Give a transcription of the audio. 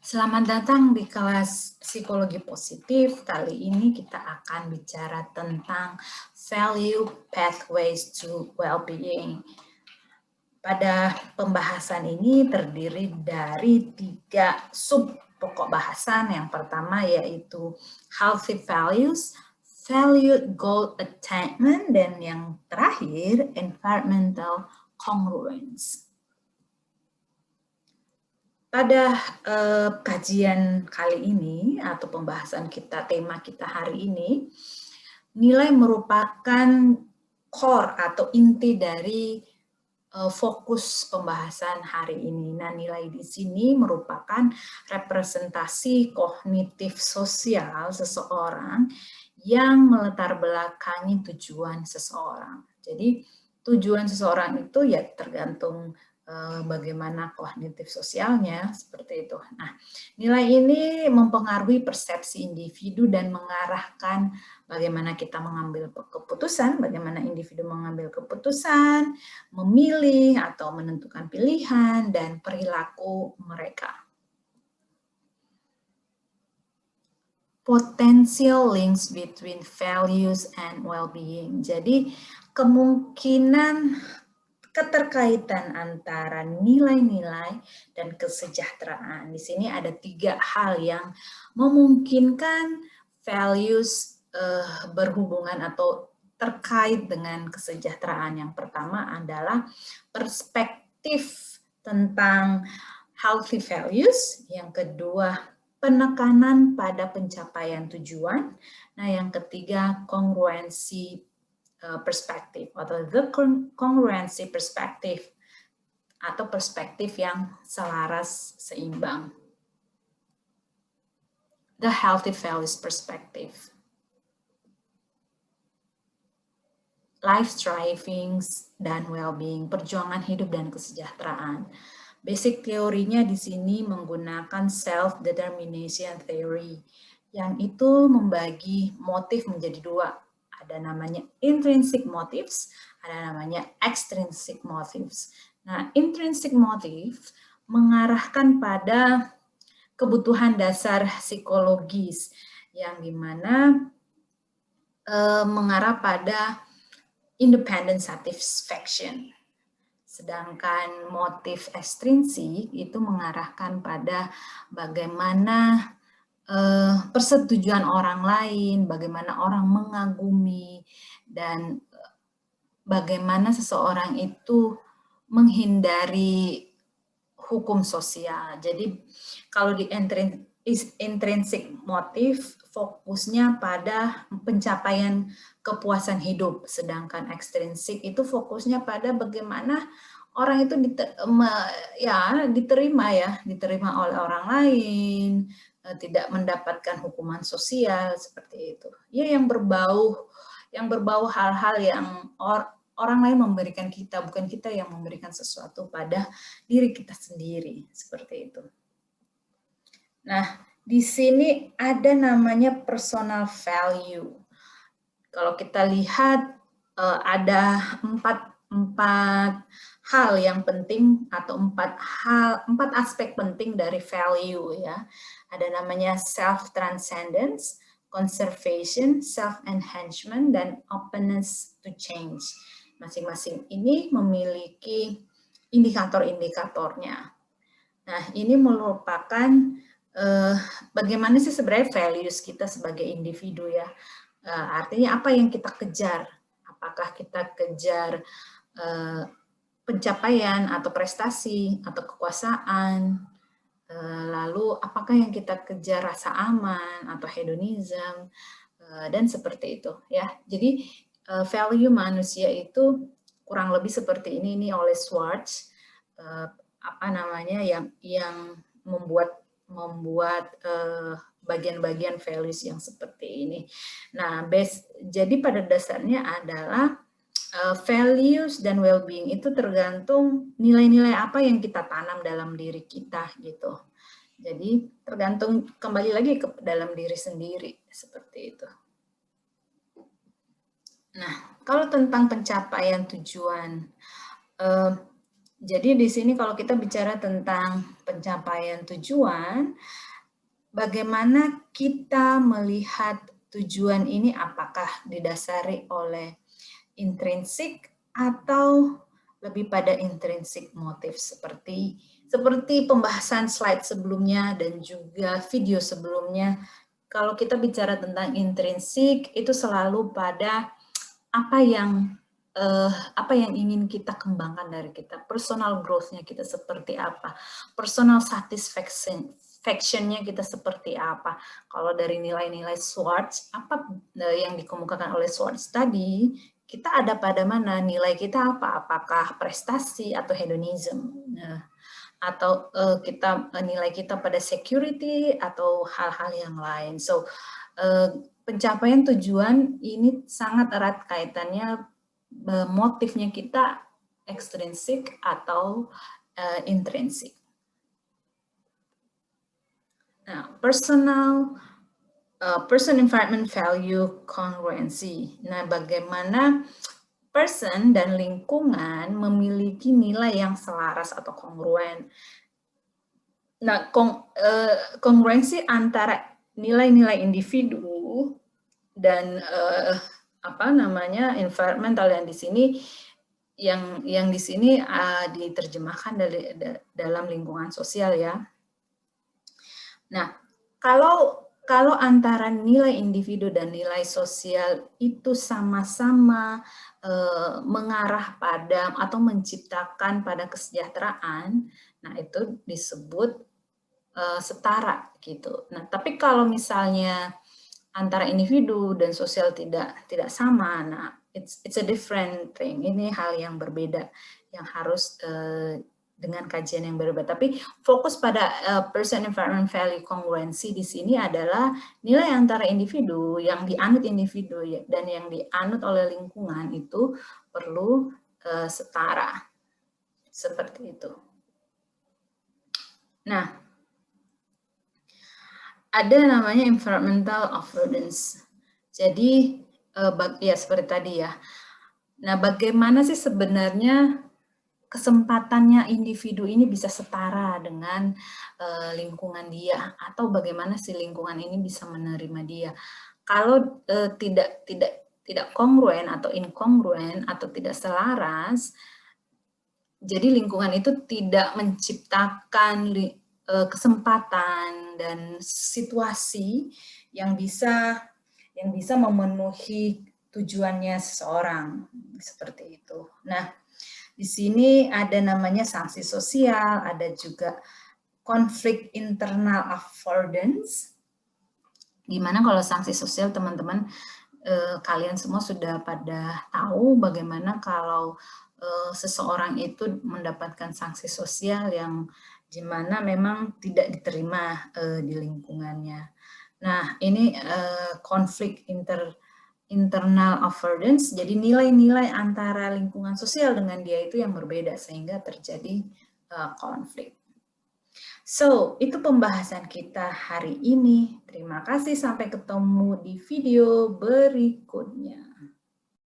Selamat datang di kelas psikologi positif. Kali ini kita akan bicara tentang value pathways to well-being. Pada pembahasan ini terdiri dari 3 sub pokok bahasan. Yang pertama yaitu healthy values, value goal attainment, dan yang terakhir environmental congruence. Pada kajian kali ini atau pembahasan kita, tema kita hari ini, nilai merupakan core atau inti dari fokus pembahasan hari ini. Nah, nilai di sini merupakan representasi kognitif sosial seseorang yang melatar belakangi tujuan seseorang. Jadi, tujuan seseorang itu ya tergantung bagaimana kognitif sosialnya, seperti itu. Nah, nilai ini mempengaruhi persepsi individu dan mengarahkan bagaimana kita mengambil keputusan, bagaimana individu mengambil keputusan, memilih atau menentukan pilihan, dan perilaku mereka. Potential links between values and well-being. Jadi, kemungkinan keterkaitan antara nilai-nilai dan kesejahteraan. Di sini ada 3 hal yang memungkinkan values berhubungan atau terkait dengan kesejahteraan. Yang pertama adalah perspektif tentang healthy values. Yang kedua, penekanan pada pencapaian tujuan. Nah, yang ketiga, kongruensi perspektif atau the congruency perspektif atau perspektif yang selaras seimbang. The healthy values perspective. Life strivings dan well-being, perjuangan hidup dan kesejahteraan. Basic teorinya di sini menggunakan self-determination theory, yang itu membagi motif menjadi 2. Ada namanya intrinsic motives, ada namanya extrinsic motives. Nah, intrinsic motive mengarahkan pada kebutuhan dasar psikologis, yang dimana mengarah pada independent satisfaction. Sedangkan motif ekstrinsik itu mengarahkan pada bagaimana persetujuan orang lain, bagaimana orang mengagumi, dan bagaimana seseorang itu menghindari hukum sosial. Jadi kalau di intrinsic motif fokusnya pada pencapaian kepuasan hidup, sedangkan ekstrinsik itu fokusnya pada bagaimana orang itu diterima oleh orang lain, tidak mendapatkan hukuman sosial seperti itu. Ya, yang berbau hal-hal yang orang lain memberikan kita, bukan kita yang memberikan sesuatu pada diri kita sendiri, seperti itu. Nah, di sini ada namanya personal value. Kalau kita lihat ada empat hal yang penting atau empat aspek penting dari value, ya. Ada namanya self-transcendence, conservation, self-enhancement, dan openness to change. Masing-masing ini memiliki indikator-indikatornya. Nah, ini merupakan bagaimana sih sebenarnya values kita sebagai individu, ya. Artinya apa yang kita kejar? Apakah kita kejar pencapaian atau prestasi atau kekuasaan? Lalu apakah yang kita kejar rasa aman atau hedonism, dan seperti itu, ya. Jadi value manusia itu kurang lebih seperti ini oleh Schwartz, yang membuat bagian-bagian values yang seperti ini. Nah, jadi pada dasarnya adalah values dan well-being itu tergantung nilai-nilai apa yang kita tanam dalam diri kita, gitu. Jadi tergantung kembali lagi ke dalam diri sendiri, seperti itu. Nah, kalau tentang pencapaian tujuan, Jadi di sini kalau kita bicara tentang pencapaian tujuan, bagaimana kita melihat tujuan ini apakah didasari oleh intrinsik atau lebih pada intrinsik motif seperti pembahasan slide sebelumnya dan juga video sebelumnya. Kalau kita bicara tentang intrinsik itu selalu pada apa yang apa yang ingin kita kembangkan dari kita, personal growth-nya kita seperti apa, personal satisfaction-nya kita seperti apa. Kalau dari nilai-nilai Schwartz, apa yang dikemukakan oleh Schwartz tadi, kita ada pada mana, nilai kita apa, apakah prestasi atau hedonism, atau nilai kita pada security atau hal-hal yang lain. So, pencapaian tujuan ini sangat erat kaitannya motifnya kita ekstrinsik atau intrinsik. Nah, person environment value congruency. Nah, bagaimana person dan lingkungan memiliki nilai yang selaras atau kongruen. Nah, kongruensi antara nilai-nilai individu dan environmental yang di sini di sini diterjemahkan dalam lingkungan sosial ya. Nah, kalau antara nilai individu dan nilai sosial itu sama-sama mengarah pada atau menciptakan pada kesejahteraan, nah itu disebut setara gitu. Nah, tapi kalau misalnya antara individu dan sosial tidak sama, nah it's a different thing. Ini hal yang berbeda yang harus dengan kajian yang berbeda. Tapi fokus pada person environment value kongruensi di sini adalah nilai antara individu yang dianut individu dan yang dianut oleh lingkungan itu perlu setara. Seperti itu. Nah, ada namanya environmental affordance. Jadi, ya seperti tadi ya. Nah, bagaimana sih sebenarnya kesempatannya individu ini bisa setara dengan lingkungan dia, atau bagaimana si lingkungan ini bisa menerima dia. Kalau tidak kongruen atau inkongruen atau tidak selaras, jadi lingkungan itu tidak menciptakan kesempatan dan situasi yang bisa memenuhi tujuannya seseorang, seperti itu. Nah, di sini ada namanya sanksi sosial, ada juga konflik internal affordance. Gimana kalau sanksi sosial, teman-teman, kalian semua sudah pada tahu bagaimana kalau seseorang itu mendapatkan sanksi sosial yang dimana memang tidak diterima di lingkungannya. Nah, ini konflik internal affordance, jadi nilai-nilai antara lingkungan sosial dengan dia itu yang berbeda sehingga terjadi konflik. So, itu pembahasan kita hari ini. Terima kasih, sampai ketemu di video berikutnya.